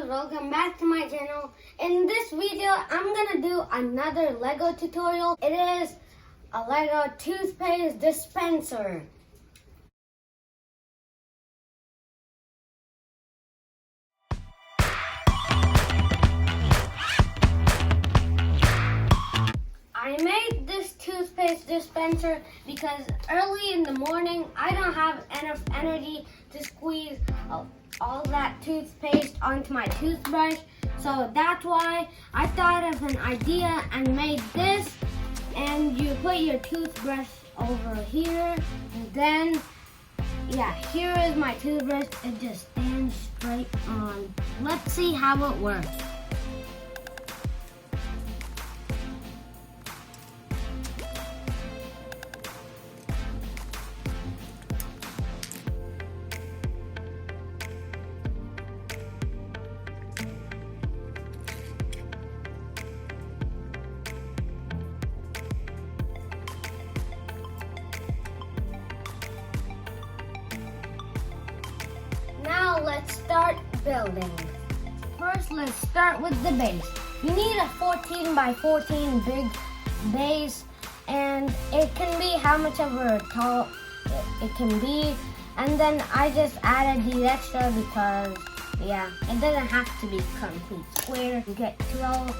Amigos, welcome back to my channel. In this video, I'm gonna do another Lego tutorial. It is a Lego toothpaste dispenser. I made this toothpaste dispenser because early in the morning, I don't have enough energy to squeeze all that toothpaste onto my toothbrush. So that's why I thought of an idea and made this. And you put your toothbrush over here. And then, yeah, here is my toothbrush. It just stands straight on. Let's see how it works. Now let's start building. First, let's start with the base. You need a 14 by 14 big base, and it can be how much ever tall it can be. And then I just added the extra because, yeah, it doesn't have to be complete square. You get 12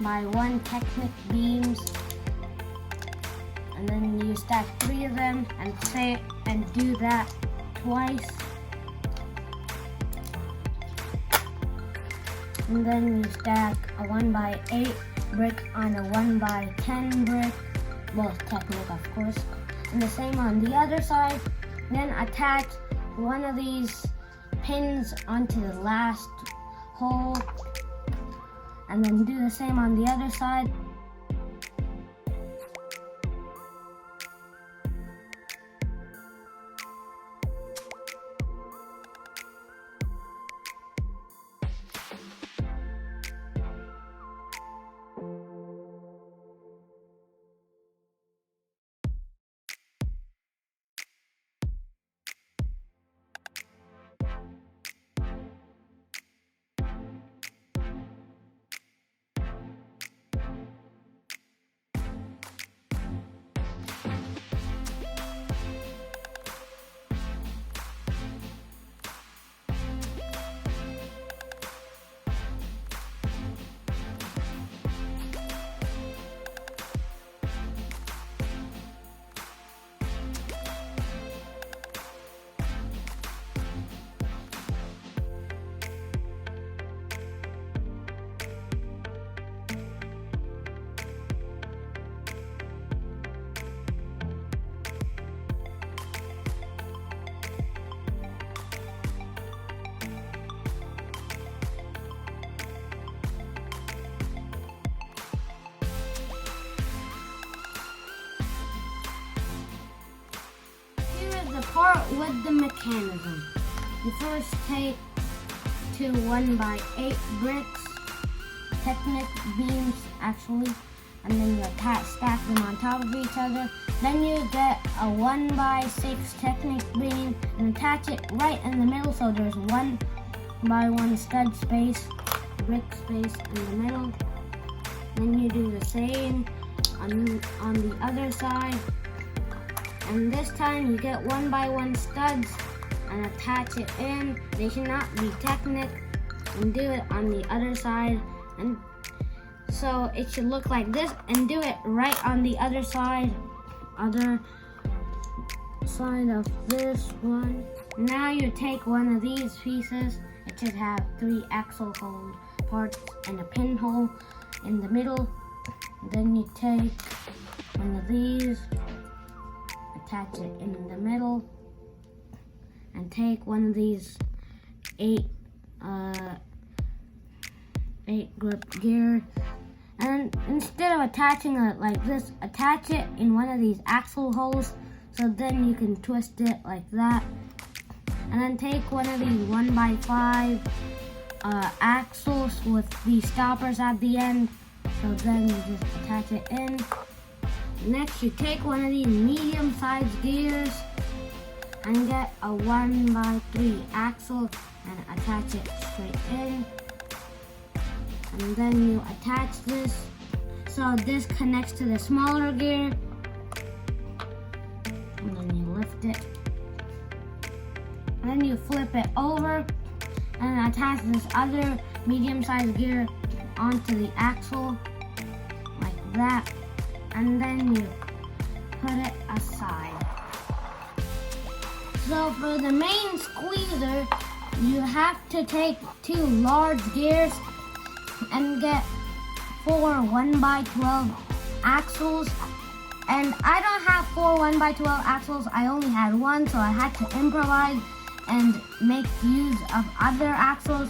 by 1 Technic beams. And then you stack 3 of them and do that twice. And then you stack a 1 by 8 brick on a 1 by 10 brick, well, Technic of course. And the same on the other side. Then attach one of these pins onto the last hole. And then do the same on the other side. The part with the mechanism. You first take 2 1 by 8 bricks, Technic beams actually, and then you stack them on top of each other. Then you get a 1 by 6 Technic beam and attach it right in the middle, so there's 1 by 1 stud space, brick space in the middle. Then you do the same on the other side. And this time you get 1 by 1 studs and attach it in. They should not be Technic, and do it on the other side. And so it should look like this, and do it right on the other side of this one. Now you take one of these pieces. It should have 3 axle hole parts and a pinhole in the middle. Then you take one of these, attach it in the middle, and take one of these 8 grip gear, and instead of attaching it like this, attach it in one of these axle holes, so then you can twist it like that. And then take one of these 1 by 5 axles with the stoppers at the end, so then you just attach it in. Next, you take one of these medium-sized gears and get a 1x3 axle and attach it straight in. And then you attach this. So this connects to the smaller gear. And then you lift it. And then you flip it over and attach this other medium-sized gear onto the axle like that. And then you put it aside. So for the main squeezer, you have to take 2 large gears and get 4 1x12 axles. And I don't have 4 1x12 axles, I only had 1, so I had to improvise and make use of other axles.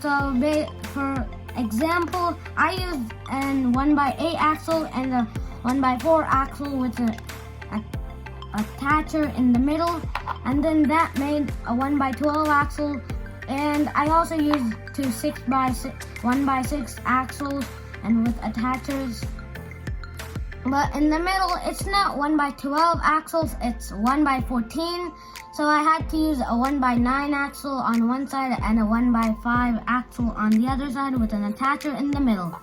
So for example, I used an 1x8 axle and a 1x4 axle with a attacher in the middle, and then that made a 1x12 axle. And I also used 2 1x6 axles and with attachers. But in the middle, it's not 1x12 axles, it's 1x14. So I had to use a 1x9 axle on one side and a 1x5 axle on the other side with an attacher in the middle.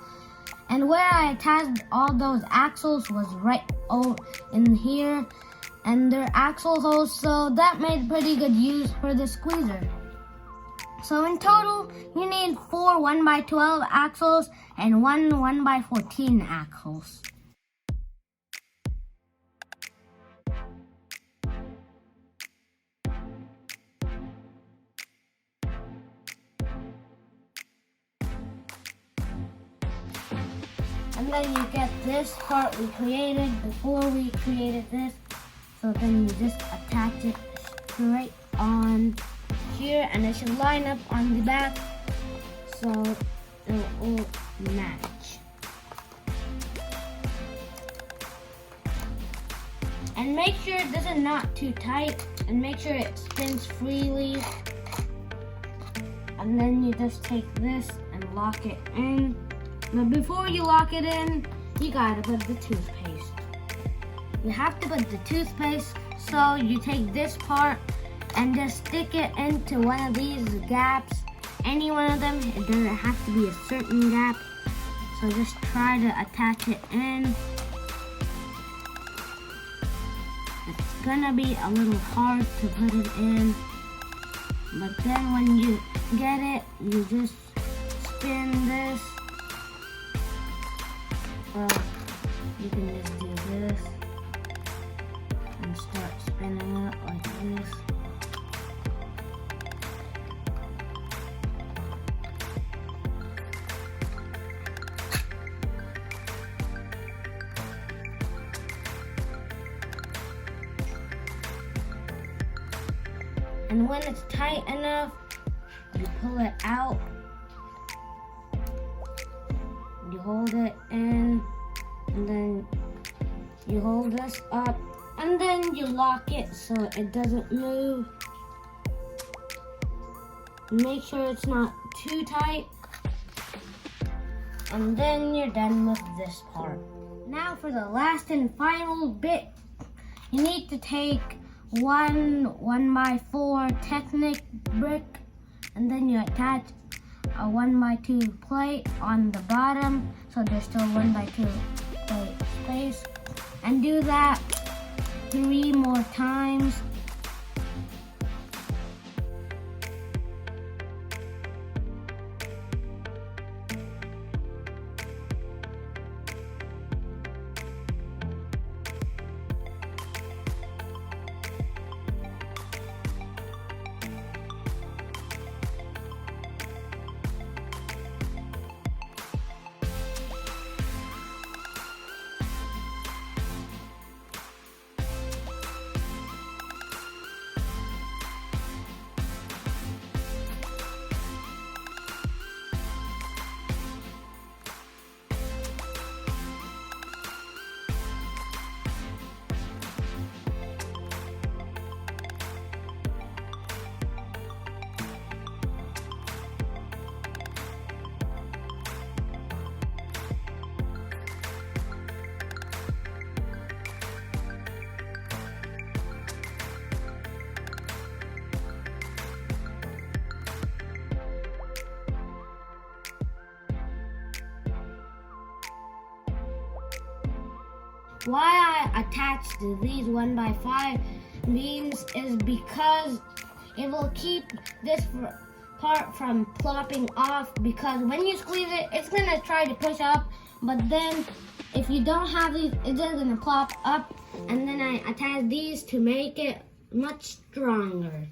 And where I attached all those axles was right in here, and they're axle holes, so that made pretty good use for the squeezer. So in total, you need 4 1x12 axles and 1 1x14 axles. And then you get this part we created before we created this. So then you just attach it straight on here, and it should line up on the back so it will match. And make sure this is not too tight, and make sure it spins freely. And then you just take this and lock it in. But before you lock it in, you gotta put the toothpaste. You have to put the toothpaste, so you take this part and just stick it into one of these gaps. Any one of them, it doesn't have to be a certain gap. So just try to attach it in. It's gonna be a little hard to put it in, but then when you get it, you just spin this. Well, you can just do this and start spinning it like this. And when it's tight enough, you pull it out. You hold it in, and then you hold this up, and then you lock it so it doesn't move. Make sure it's not too tight, and then you're done with this part. Now for the last and final bit, you need to take 1 1x4 Technic brick, and then you attach a 1x2 plate on the bottom, so there's still 1x2 plate space, and do that 3 more times. why I attached these 1x5 beams is because it will keep this part from plopping off, because when you squeeze it, it's gonna try to push up, but then if you don't have these, it's just gonna plop up. And then I attach these to make it much stronger.